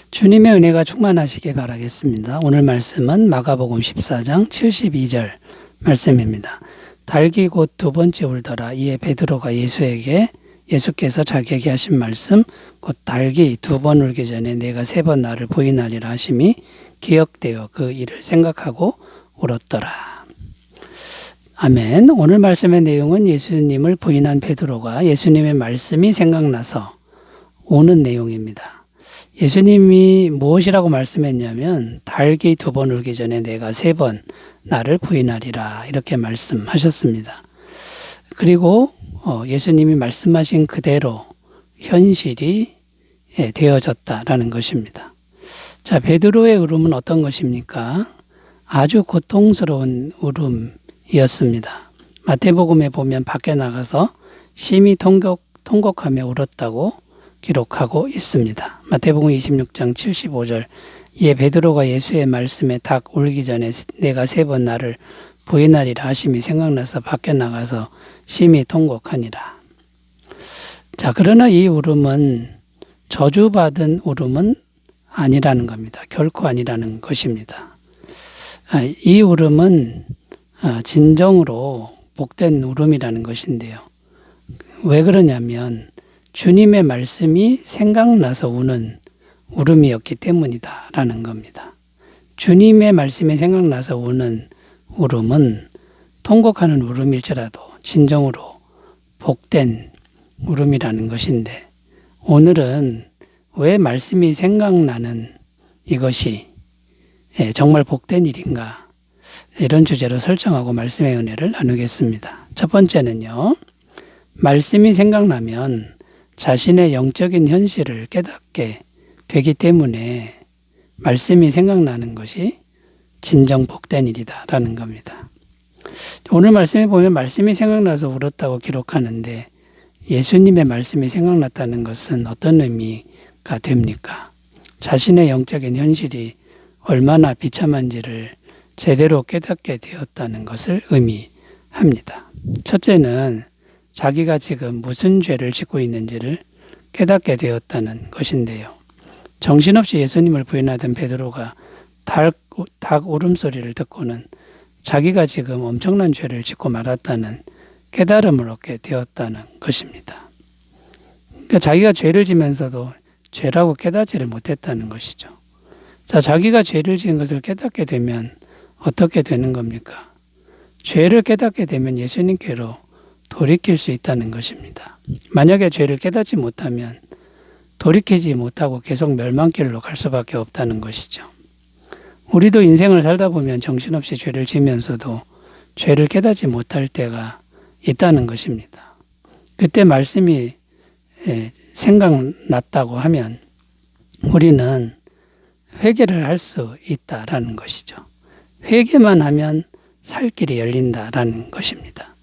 주님의 은혜가 충만하시길 바라겠습니다. 오늘 말씀은 마가복음 14장 72절 말씀입니다. 달기 곧 두 번째 울더라. 이에 베드로가 예수께서 자기에게 하신 말씀 곧 달기 두 번 울기 전에 내가 세 번 나를 부인하리라 하심이 기억되어 그 일을 생각하고 울었더라. 아멘. 오늘 말씀의 내용은 예수님을 부인한 베드로가 예수님의 말씀이 생각나서 우는 내용입니다. 예수님이 무엇이라고 말씀했냐면 달기 두 번 울기 전에 내가 세 번 나를 부인하리라 이렇게 말씀하셨습니다. 그리고 예수님이 말씀하신 그대로 현실이 되어졌다라는 것입니다. 자, 베드로의 울음은 어떤 것입니까? 아주 고통스러운 울음이었습니다. 마태복음에 보면 밖에 나가서 심히 통곡하며 울었다고 기록하고 있습니다. 마태복음 26장 75절 이에 베드로가 예수의 말씀에 닭 울기 전에 내가 세 번 나를 부인하리라 하심이 생각나서 밖에 나가서 심히 통곡하니라. 자, 그러나 이 울음은 저주받은 울음은 아니라는 겁니다. 결코 아니라는 것입니다. 이 울음은 진정으로 복된 울음이라는 것인데요. 왜 그러냐면 주님의 말씀이 생각나서 우는 울음이었기 때문이다라는 겁니다. 주님의 말씀이 생각나서 우는 울음은 통곡하는 울음일지라도 진정으로 복된 울음이라는 것인데 오늘은 왜 말씀이 생각나는 이것이 정말 복된 일인가 이런 주제로 설정하고 말씀의 은혜를 나누겠습니다. 첫 번째는요. 말씀이 생각나면 자신의 영적인 현실을 깨닫게 되기 때문에 말씀이 생각나는 것이 진정 복된 일이다라는 겁니다. 오늘 말씀에 보면 말씀이 생각나서 울었다고 기록하는데 예수님의 말씀이 생각났다는 것은 어떤 의미가 됩니까? 자신의 영적인 현실이 얼마나 비참한지를 제대로 깨닫게 되었다는 것을 의미합니다. 첫째는 자기가 지금 무슨 죄를 짓고 있는지를 깨닫게 되었다는 것인데요. 정신없이 예수님을 부인하던 베드로가 닭 울음소리를 듣고는 자기가 지금 엄청난 죄를 짓고 말았다는 깨달음을 얻게 되었다는 것입니다. 그러니까 자기가 죄를 지면서도 죄라고 깨닫지를 못했다는 것이죠. 자, 자기가 죄를 지은 것을 깨닫게 되면 어떻게 되는 겁니까? 죄를 깨닫게 되면 예수님께로 돌이킬 수 있다는 것입니다. 만약에 죄를 깨닫지 못하면 돌이키지 못하고 계속 멸망길로 갈 수밖에 없다는 것이죠. 우리도 인생을 살다 보면 정신없이 죄를 지면서도 죄를 깨닫지 못할 때가 있다는 것입니다. 그때 말씀이 생각났다고 하면 우리는 회개를 할 수 있다라는 것이죠. 회개만 하면 살 길이 열린다라는 것입니다.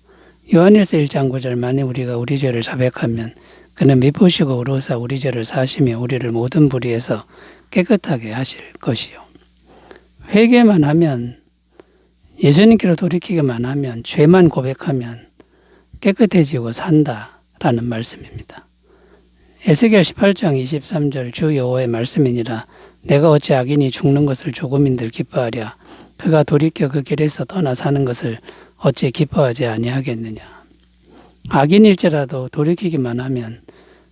요한일서 1장 9절 만에 우리가 우리 죄를 자백하면 그는 미쁘시고 의로우사 우리 죄를 사하시며 우리를 모든 불의에서 깨끗하게 하실 것이요. 회개만 하면 예수님께로 돌이키기만 하면 죄만 고백하면 깨끗해지고 산다라는 말씀입니다. 에스겔 18장 23절 주 여호와의 말씀이니라 내가 어찌 악인이 죽는 것을 조금인들 기뻐하랴 그가 돌이켜 그 길에서 떠나 사는 것을 어찌 기뻐하지 아니하겠느냐. 악인일지라도 돌이키기만 하면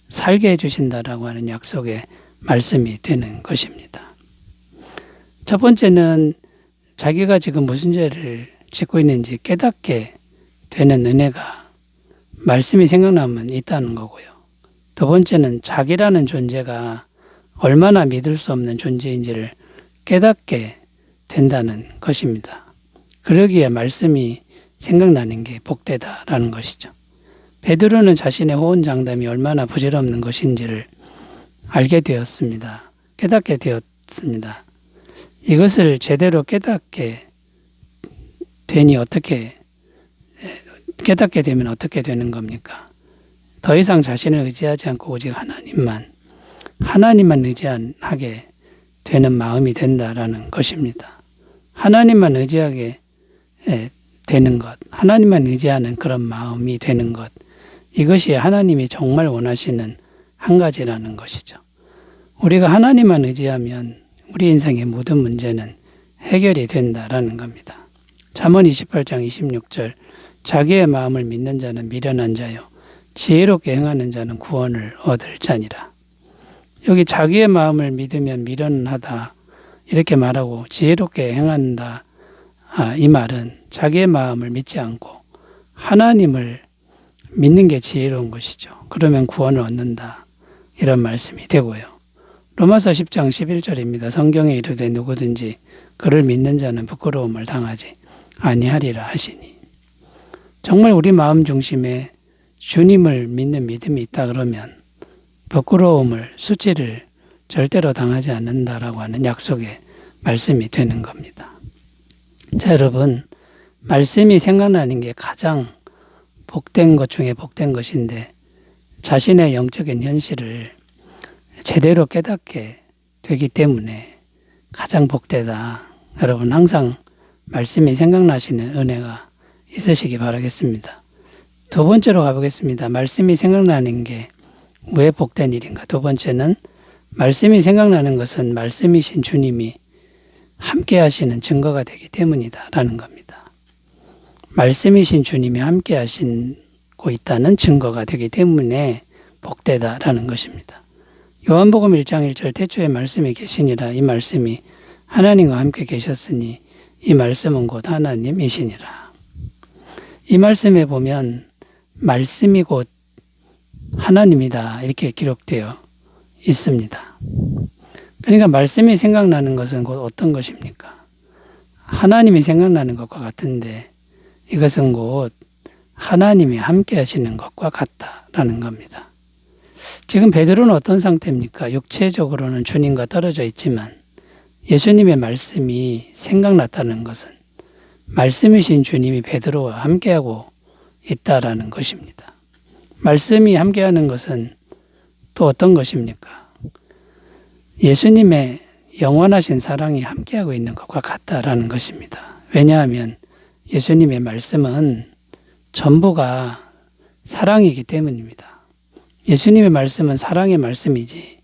살게 해주신다라고 하는 약속의 말씀이 되는 것입니다. 첫 번째는 자기가 지금 무슨 죄를 짓고 있는지 깨닫게 되는 은혜가 말씀이 생각나면 있다는 거고요. 두 번째는 자기라는 존재가 얼마나 믿을 수 없는 존재인지를 깨닫게 된다는 것입니다. 그러기에 말씀이 생각나는 게 복되다라는 것이죠. 베드로는 자신의 호언장담이 얼마나 부질없는 것인지를 알게 되었습니다. 깨닫게 되었습니다. 이것을 제대로 깨닫게 되면 어떻게 되는 겁니까? 더 이상 자신을 의지하지 않고 오직 하나님만 의지하게 되는 마음이 된다라는 것입니다. 하나님만 의지하게 되는 것, 하나님만 의지하는 그런 마음이 되는 것, 이것이 하나님이 정말 원하시는 한 가지라는 것이죠. 우리가 하나님만 의지하면 우리 인생의 모든 문제는 해결이 된다라는 겁니다. 잠언 28장 26절 자기의 마음을 믿는 자는 미련한 자요 지혜롭게 행하는 자는 구원을 얻을 자니라. 여기 자기의 마음을 믿으면 미련하다 이렇게 말하고 지혜롭게 행한다. 이 말은 자기의 마음을 믿지 않고 하나님을 믿는 게 지혜로운 것이죠. 그러면 구원을 얻는다. 이런 말씀이 되고요. 로마서 10장 11절입니다. 성경에 이르되 누구든지 그를 믿는 자는 부끄러움을 당하지 아니하리라 하시니. 정말 우리 마음 중심에 주님을 믿는 믿음이 있다 그러면 부끄러움을, 수치를 절대로 당하지 않는다라고 하는 약속의 말씀이 되는 겁니다. 자, 여러분, 말씀이 생각나는 게 가장 복된 것 중에 복된 것인데 자신의 영적인 현실을 제대로 깨닫게 되기 때문에 가장 복되다. 여러분 항상 말씀이 생각나시는 은혜가 있으시기 바라겠습니다. 두 번째로 가보겠습니다. 말씀이 생각나는 게 왜 복된 일인가? 두 번째는 말씀이 생각나는 것은 말씀이신 주님이 함께 하시는 증거가 되기 때문이다 라는 겁니다. 말씀이신 주님이 함께 하시고 있다는 증거가 되기 때문에 복되다라는 것입니다. 요한복음 1장 1절 태초에 말씀이 계시니라. 이 말씀이 하나님과 함께 계셨으니 이 말씀은 곧 하나님이시니라. 이 말씀에 보면 말씀이 곧 하나님이다 이렇게 기록되어 있습니다. 그러니까 말씀이 생각나는 것은 곧 어떤 것입니까? 하나님이 생각나는 것과 같은데 이것은 곧 하나님이 함께 하시는 것과 같다라는 겁니다. 지금 베드로는 어떤 상태입니까? 육체적으로는 주님과 떨어져 있지만 예수님의 말씀이 생각났다는 것은 말씀이신 주님이 베드로와 함께하고 있다라는 것입니다. 말씀이 함께하는 것은 또 어떤 것입니까? 예수님의 영원하신 사랑이 함께하고 있는 것과 같다라는 것입니다. 왜냐하면 예수님의 말씀은 전부가 사랑이기 때문입니다. 예수님의 말씀은 사랑의 말씀이지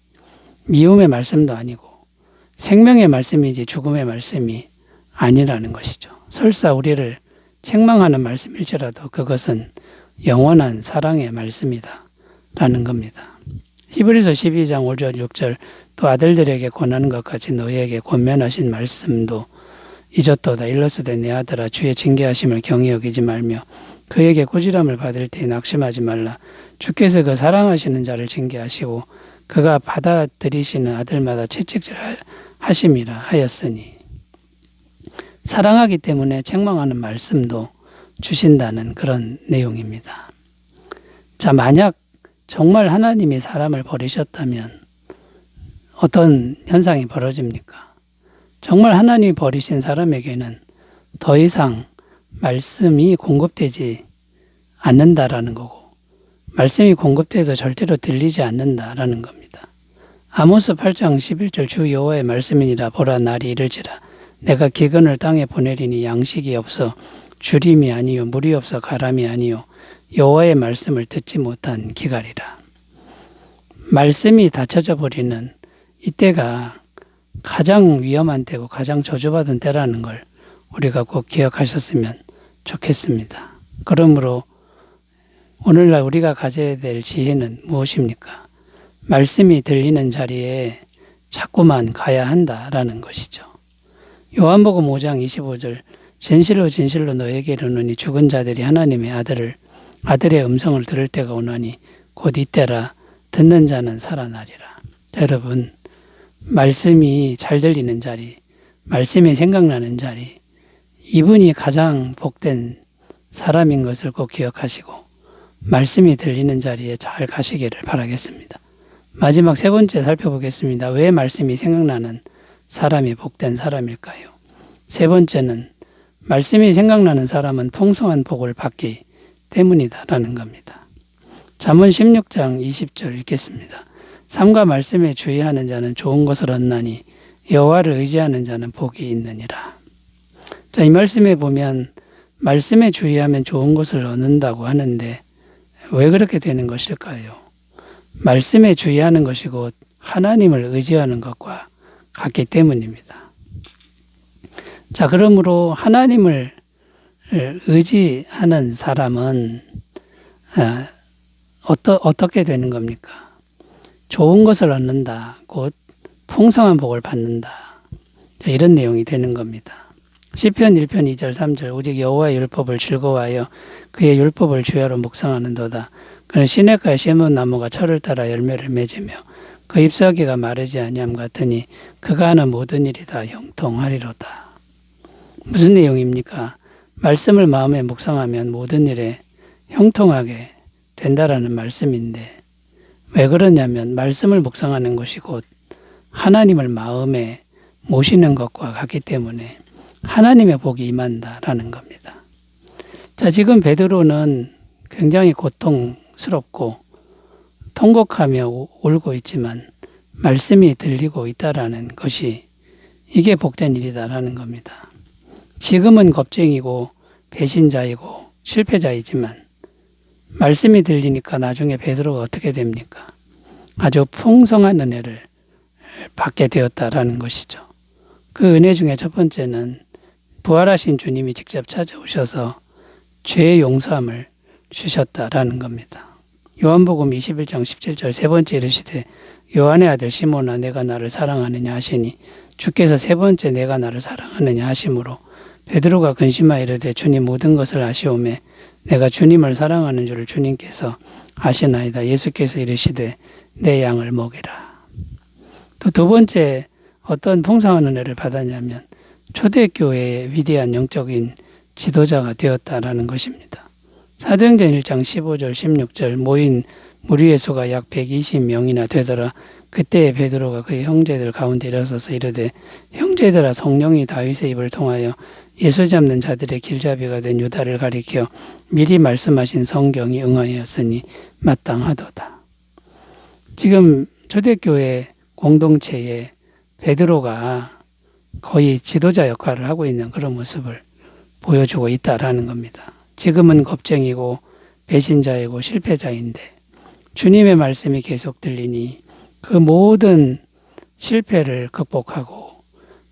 미움의 말씀도 아니고 생명의 말씀이지 죽음의 말씀이 아니라는 것이죠. 설사 우리를 책망하는 말씀일지라도 그것은 영원한 사랑의 말씀이다 라는 겁니다. 히브리서 12장 5절 6절 또 아들들에게 권하는 것 같이 너희에게 권면하신 말씀도 잊었도다. 일러스되 내 아들아 주의 징계하심을 경히 여기지 말며 그에게 꾸지람을 받을 때에 낙심하지 말라. 주께서 그 사랑하시는 자를 징계하시고 그가 받아들이시는 아들마다 채찍질하심이라 하였으니. 사랑하기 때문에 책망하는 말씀도 주신다는 그런 내용입니다. 자, 만약 정말 하나님이 사람을 버리셨다면 어떤 현상이 벌어집니까? 정말 하나님이 버리신 사람에게는 더 이상 말씀이 공급되지 않는다라는 거고 말씀이 공급돼도 절대로 들리지 않는다라는 겁니다. 아모스 8장 11절 주 여호와의 말씀이니라 보라 날이 이를지라 내가 기근을 땅에 보내리니 양식이 없어 주림이 아니요 물이 없어 가람이 아니요 여호와의 말씀을 듣지 못한 기갈이라. 말씀이 닫혀져 버리는 이때가 가장 위험한 때고 가장 저주받은 때라는 걸 우리가 꼭 기억하셨으면 좋겠습니다. 그러므로 오늘날 우리가 가져야 될 지혜는 무엇입니까? 말씀이 들리는 자리에 자꾸만 가야 한다라는 것이죠. 요한복음 5장 25절 진실로 진실로 너에게 이르노니 죽은 자들이 하나님의 아들의 음성을 들을 때가 오나니 곧 이때라 듣는 자는 살아나리라. 여러분 말씀이 잘 들리는 자리, 말씀이 생각나는 자리, 이분이 가장 복된 사람인 것을 꼭 기억하시고 말씀이 들리는 자리에 잘 가시기를 바라겠습니다. 마지막 세 번째 살펴보겠습니다. 왜 말씀이 생각나는 사람이 복된 사람일까요? 세 번째는 말씀이 생각나는 사람은 풍성한 복을 받기 때문이다라는 겁니다. 잠언 16장 20절 읽겠습니다. 삶과 말씀에 주의하는 자는 좋은 것을 얻나니 여호와를 의지하는 자는 복이 있느니라. 자, 이 말씀에 보면 말씀에 주의하면 좋은 것을 얻는다고 하는데 왜 그렇게 되는 것일까요? 말씀에 주의하는 것이 곧 하나님을 의지하는 것과 같기 때문입니다. 자, 그러므로 하나님을 의지하는 사람은 어떻게 되는 겁니까? 좋은 것을 얻는다. 곧 풍성한 복을 받는다. 이런 내용이 되는 겁니다. 시편 1편 2절 3절 오직 여호와의 율법을 즐거워하여 그의 율법을 주야로 묵상하는도다. 그는 시냇가의 시몬나무가 철을 따라 열매를 맺으며 그 잎사귀가 마르지 아니함 같으니 그가 하는 모든 일이 다 형통하리로다. 무슨 내용입니까? 말씀을 마음에 묵상하면 모든 일에 형통하게 된다라는 말씀인데, 왜 그러냐면 말씀을 묵상하는 것이 곧 하나님을 마음에 모시는 것과 같기 때문에 하나님의 복이 임한다라는 겁니다. 자, 지금 베드로는 굉장히 고통스럽고 통곡하며 울고 있지만 말씀이 들리고 있다라는 것이 이게 복된 일이다라는 겁니다. 지금은 겁쟁이고 배신자이고 실패자이지만 말씀이 들리니까 나중에 베드로가 어떻게 됩니까? 아주 풍성한 은혜를 받게 되었다라는 것이죠. 그 은혜 중에 첫 번째는 부활하신 주님이 직접 찾아오셔서 죄의 용서함을 주셨다라는 겁니다. 요한복음 21장 17절 세 번째 이르시되 요한의 아들 시몬아 내가 나를 사랑하느냐 하시니 주께서 세 번째 내가 나를 사랑하느냐 하심으로 베드로가 근심하여 이르되 주님 모든 것을 아시오매 내가 주님을 사랑하는 줄을 주님께서 아시나이다. 예수께서 이르시되 내 양을 먹이라. 또 두 번째 어떤 풍성한 은혜를 받았냐면 초대교회의 위대한 영적인 지도자가 되었다라는 것입니다. 사도행전 1장 15절 16절 모인 무리의 수가 약 120명이나 되더라. 그때에 베드로가 그의 형제들 가운데 일어서서 이르되 형제들아 성령이 다윗의 입을 통하여 예수 잡는 자들의 길잡이가 된 유다를 가리켜 미리 말씀하신 성경이 응하였으니 마땅하도다. 지금 초대교회 공동체에 베드로가 거의 지도자 역할을 하고 있는 그런 모습을 보여주고 있다라는 겁니다. 지금은 겁쟁이고 배신자이고 실패자인데 주님의 말씀이 계속 들리니 그 모든 실패를 극복하고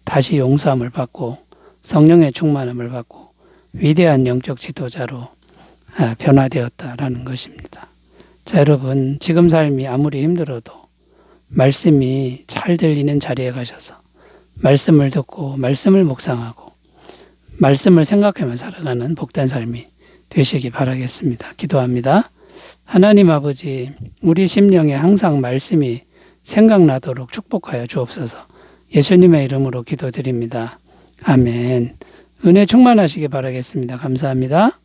다시 용서함을 받고 성령의 충만함을 받고 위대한 영적 지도자로 변화되었다라는 것입니다. 자, 여러분 지금 삶이 아무리 힘들어도 말씀이 잘 들리는 자리에 가셔서 말씀을 듣고 말씀을 묵상하고 말씀을 생각하며 살아가는 복된 삶이 되시기 바라겠습니다. 기도합니다. 하나님 아버지, 우리 심령에 항상 말씀이 생각나도록 축복하여 주옵소서. 예수님의 이름으로 기도드립니다. 아멘. 은혜 충만하시기 바라겠습니다. 감사합니다.